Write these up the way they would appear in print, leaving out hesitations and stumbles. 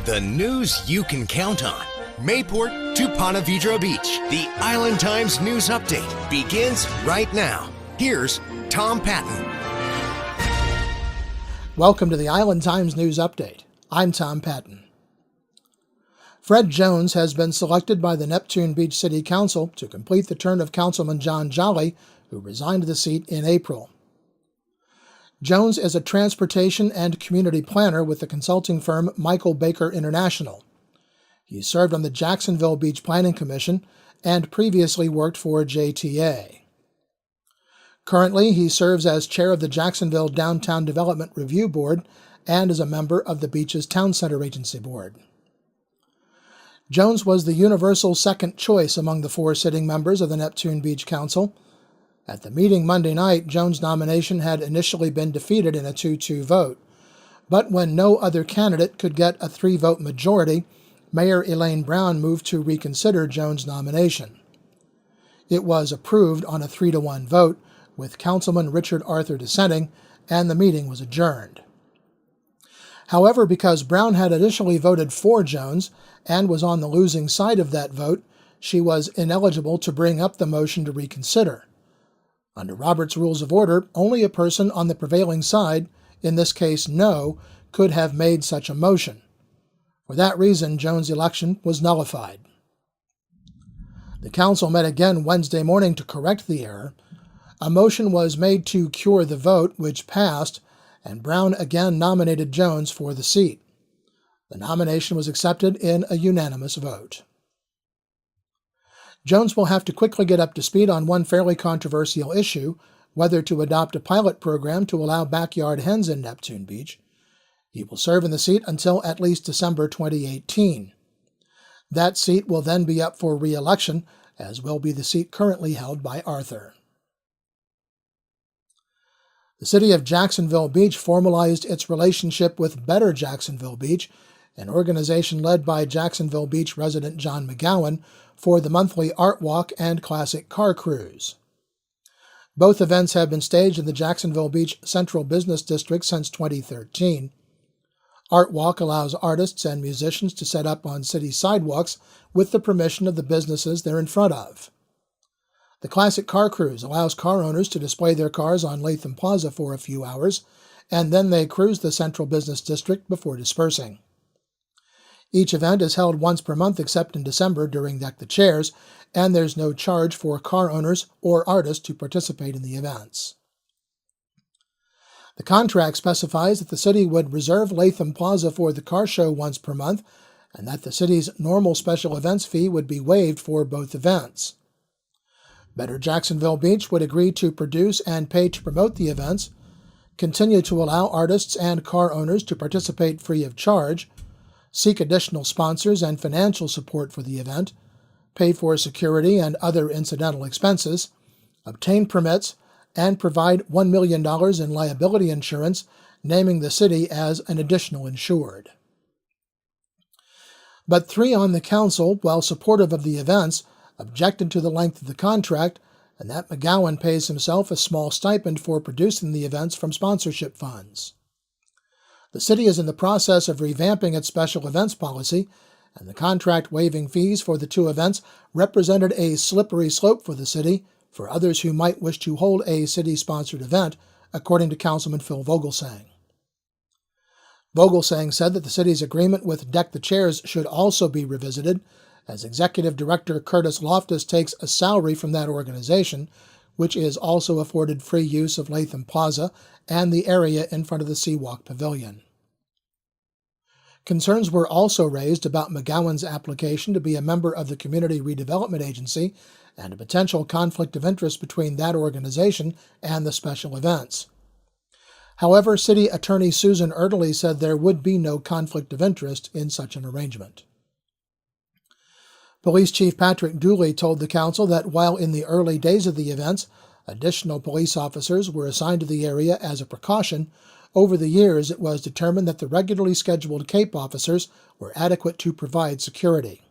The news you can count on. Mayport to Ponte Vedra Beach. The Island Times News Update begins right now. Here's Tom Patton. Welcome to the Island Times News Update. I'm Tom Patton. Fred Jones has been selected by the Neptune Beach City Council to complete the term of Councilman John Jolly, who resigned the seat in April. Jones is a transportation and community planner with the consulting firm Michael Baker International. He served on the Jacksonville Beach Planning Commission and previously worked for JTA. Currently, he serves as chair of the Jacksonville Downtown Development Review Board and is a member of the Beach's Town Center Agency Board. Jones was the universal second choice among the four sitting members of the Neptune Beach Council. At the meeting Monday night, Jones' nomination had initially been defeated in a 2-2 vote. But when no other candidate could get a 3-vote majority, Mayor Elaine Brown moved to reconsider Jones' nomination. It was approved on a 3-1 vote, with Councilman Richard Arthur dissenting, and the meeting was adjourned. However, because Brown had initially voted for Jones and was on the losing side of that vote, she was ineligible to bring up the motion to reconsider. Under Robert's Rules of Order, only a person on the prevailing side, in this case no, could have made such a motion. For that reason, Jones' election was nullified. The council met again Wednesday morning to correct the error. A motion was made to cure the vote, which passed, and Brown again nominated Jones for the seat. The nomination was accepted in a unanimous vote. Jones will have to quickly get up to speed on one fairly controversial issue, whether to adopt a pilot program to allow backyard hens in Neptune Beach. He will serve in the seat until at least December 2018. That seat will then be up for re-election, as will be the seat currently held by Arthur. The city of Jacksonville Beach formalized its relationship with Better Jacksonville Beach, an organization led by Jacksonville Beach resident John McGowan, for the monthly Art Walk and Classic Car Cruise. Both events have been staged in the Jacksonville Beach Central Business District since 2013. Art Walk allows artists and musicians to set up on city sidewalks with the permission of the businesses they're in front of. The Classic Car Cruise allows car owners to display their cars on Latham Plaza for a few hours, and then they cruise the Central Business District before dispersing. Each event is held once per month except in December during Deck the Chairs, and there's no charge for car owners or artists to participate in the events. The contract specifies that the city would reserve Latham Plaza for the car show once per month, and that the city's normal special events fee would be waived for both events. Better Jacksonville Beach would agree to produce and pay to promote the events, continue to allow artists and car owners to participate free of charge, seek additional sponsors and financial support for the event, pay for security and other incidental expenses, obtain permits, and provide $1 million in liability insurance, naming the city as an additional insured. But 3 on the council, while supportive of the events, objected to the length of the contract and that McGowan pays himself a small stipend for producing the events from sponsorship funds. The city is in the process of revamping its special events policy, and the contract waiving fees for the 2 events represented a slippery slope for the city for others who might wish to hold a city-sponsored event, according to Councilman Phil Vogelsang. Vogelsang said that the city's agreement with Deck the Chairs should also be revisited, as Executive Director Curtis Loftus takes a salary from that organization, which is also afforded free use of Latham Plaza and the area in front of the Seawalk Pavilion. Concerns were also raised about McGowan's application to be a member of the Community Redevelopment Agency and a potential conflict of interest between that organization and the special events. However, City Attorney Susan Erdely said there would be no conflict of interest in such an arrangement. Police Chief Patrick Dooley told the council that while in the early days of the events, additional police officers were assigned to the area as a precaution, over the years it was determined that the regularly scheduled CAPE officers were adequate to provide security.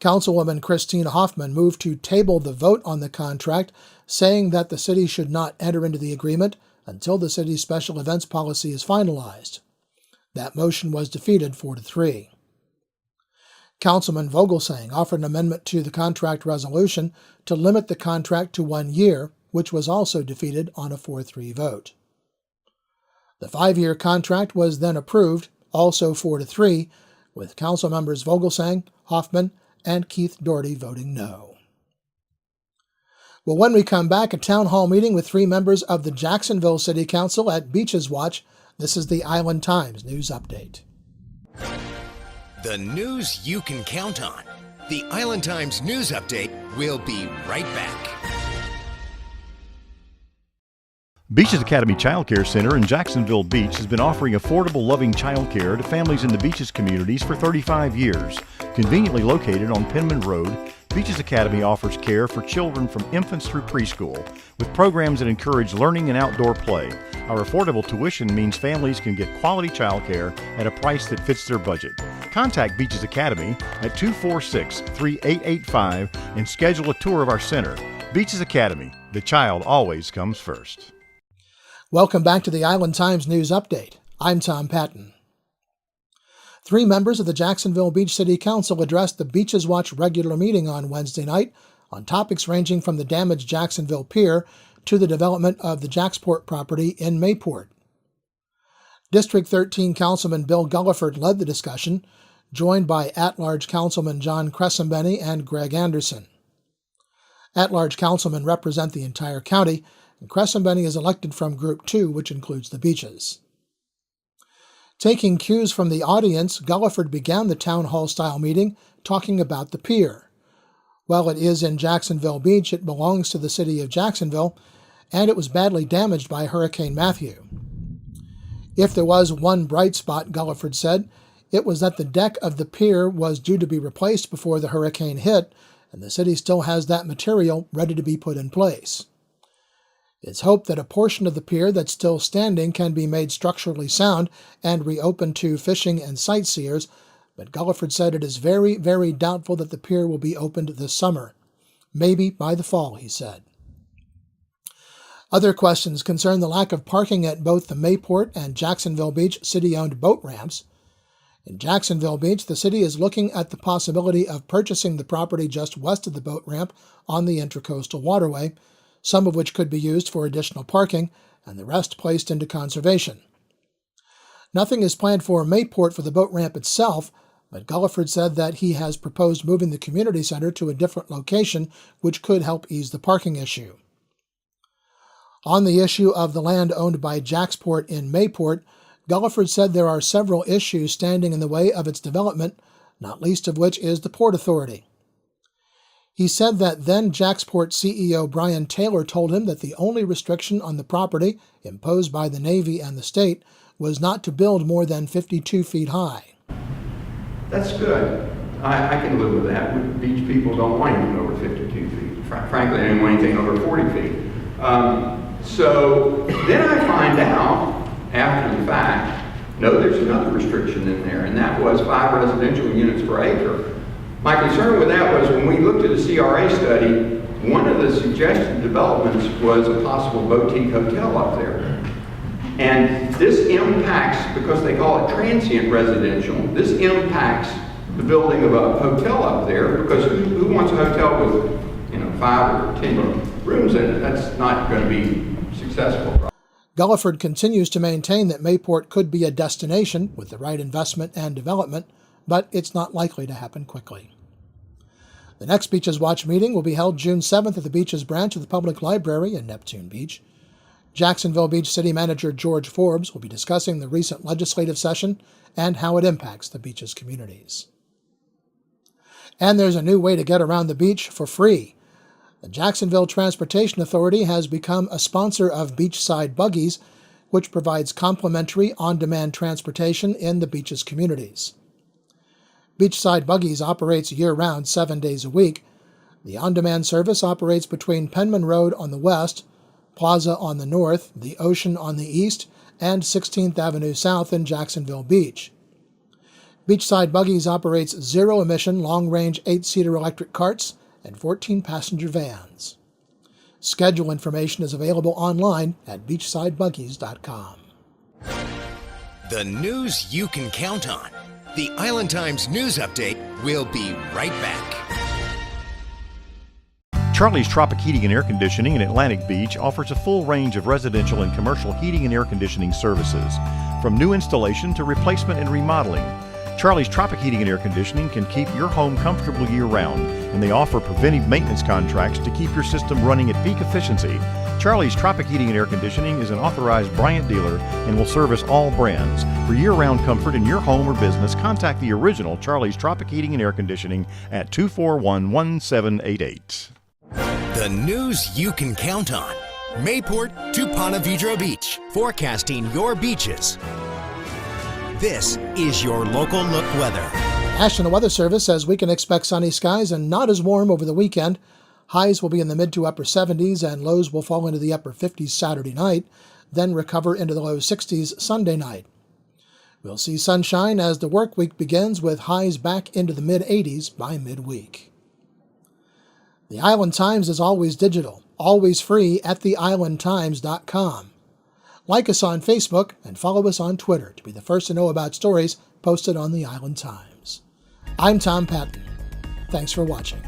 Councilwoman Christina Hoffman moved to table the vote on the contract, saying that the city should not enter into the agreement until the city's special events policy is finalized. That motion was defeated 4-3. Councilman Vogelsang offered an amendment to the contract resolution to limit the contract to 1 year, which was also defeated on a 4-3 vote. The 5-year contract was then approved, also 4-3, with council members Vogelsang, Hoffman, and Keith Doherty voting no. Well, when we come back, a town hall meeting with 3 members of the Jacksonville City Council at Beaches Watch. This is the Island Times News Update. The news you can count on. The Island Times News Update will be right back. Beaches Academy Child Care Center in Jacksonville Beach has been offering affordable, loving child care to families in the Beaches communities for 35 years. Conveniently located on Penman Road, Beaches Academy offers care for children from infants through preschool, with programs that encourage learning and outdoor play. Our affordable tuition means families can get quality child care at a price that fits their budget. Contact Beaches Academy at 246-3885 and schedule a tour of our center. Beaches Academy, the child always comes first. Welcome back to the Island Times News Update. I'm Tom Patton. 3 members of the Jacksonville Beach City Council addressed the Beaches Watch regular meeting on Wednesday night on topics ranging from the damaged Jacksonville Pier to the development of the Jacksport property in Mayport. District 13 Councilman Bill Gulliford led the discussion, joined by at-large Councilman John Crescembeni and Greg Anderson. At-large councilmen represent the entire county, and Crescembeni is elected from Group 2, which includes the beaches. Taking cues from the audience, Gulliford began the town hall-style meeting talking about the pier. While it is in Jacksonville Beach, it belongs to the city of Jacksonville, and it was badly damaged by Hurricane Matthew. If there was one bright spot, Gulliford said, it was that the deck of the pier was due to be replaced before the hurricane hit, and the city still has that material ready to be put in place. It's hoped that a portion of the pier that's still standing can be made structurally sound and reopened to fishing and sightseers, but Gulliford said it is very, very doubtful that the pier will be opened this summer. Maybe by the fall, he said. Other questions concern the lack of parking at both the Mayport and Jacksonville Beach city-owned boat ramps. In Jacksonville Beach, the city is looking at the possibility of purchasing the property just west of the boat ramp on the Intracoastal Waterway, some of which could be used for additional parking, and the rest placed into conservation. Nothing is planned for Mayport for the boat ramp itself, but Gulliford said that he has proposed moving the community center to a different location, which could help ease the parking issue. On the issue of the land owned by Jacksport in Mayport, Gulliford said there are several issues standing in the way of its development, not least of which is the Port Authority. He said that then Jacksport CEO Brian Taylor told him that the only restriction on the property imposed by the Navy and the state was not to build more than 52 feet high. That's good. I can live with that. Beach people don't want anything over 52 feet. Frankly, they don't want anything over 40 feet. So then I find out, after the fact, no, there's another restriction in there, and that was 5 residential units per acre. My concern with that was when we looked at a CRA study, one of the suggested developments was a possible boutique hotel up there. And this impacts, because they call it transient residential, this impacts the building of a hotel up there, because who wants a hotel with 5 or 10 rooms in it? That's not going to be successful. Gulliford continues to maintain that Mayport could be a destination with the right investment and development, but it's not likely to happen quickly. The next Beaches Watch meeting will be held June 7th at the Beaches branch of the Public Library in Neptune Beach. Jacksonville Beach City Manager George Forbes will be discussing the recent legislative session and how it impacts the beaches communities. And there's a new way to get around the beach for free. The Jacksonville Transportation Authority has become a sponsor of Beachside Buggies, which provides complimentary on-demand transportation in the beaches communities. Beachside Buggies operates year-round 7 days a week. The on-demand service operates between Penman Road on the west, Plaza on the north, the Ocean on the east, and 16th Avenue South in Jacksonville Beach. Beachside Buggies operates zero-emission, long-range 8-seater electric carts and 14-passenger vans. Schedule information is available online at beachsidebuggies.com. The news you can count on. The Island Times News Update will be right back. Charlie's Tropic Heating and Air Conditioning in Atlantic Beach offers a full range of residential and commercial heating and air conditioning services, from new installation to replacement and remodeling. Charlie's Tropic Heating and Air Conditioning can keep your home comfortable year-round, and they offer preventive maintenance contracts to keep your system running at peak efficiency. Charlie's Tropic Heating and Air Conditioning is an authorized Bryant dealer and will service all brands. For year-round comfort in your home or business, contact the original Charlie's Tropic Heating and Air Conditioning at 241-1788. The news you can count on. Mayport to Ponte Vedra Beach, forecasting your beaches. This is your local look weather. National Weather Service says we can expect sunny skies and not as warm over the weekend. Highs will be in the mid to upper 70s and lows will fall into the upper 50s Saturday night, then recover into the low 60s Sunday night. We'll see sunshine as the work week begins with highs back into the mid 80s by midweek. The Island Times is always digital, always free at theislandtimes.com. Like us on Facebook and follow us on Twitter to be the first to know about stories posted on the Island Times. I'm Tom Patton. Thanks for watching.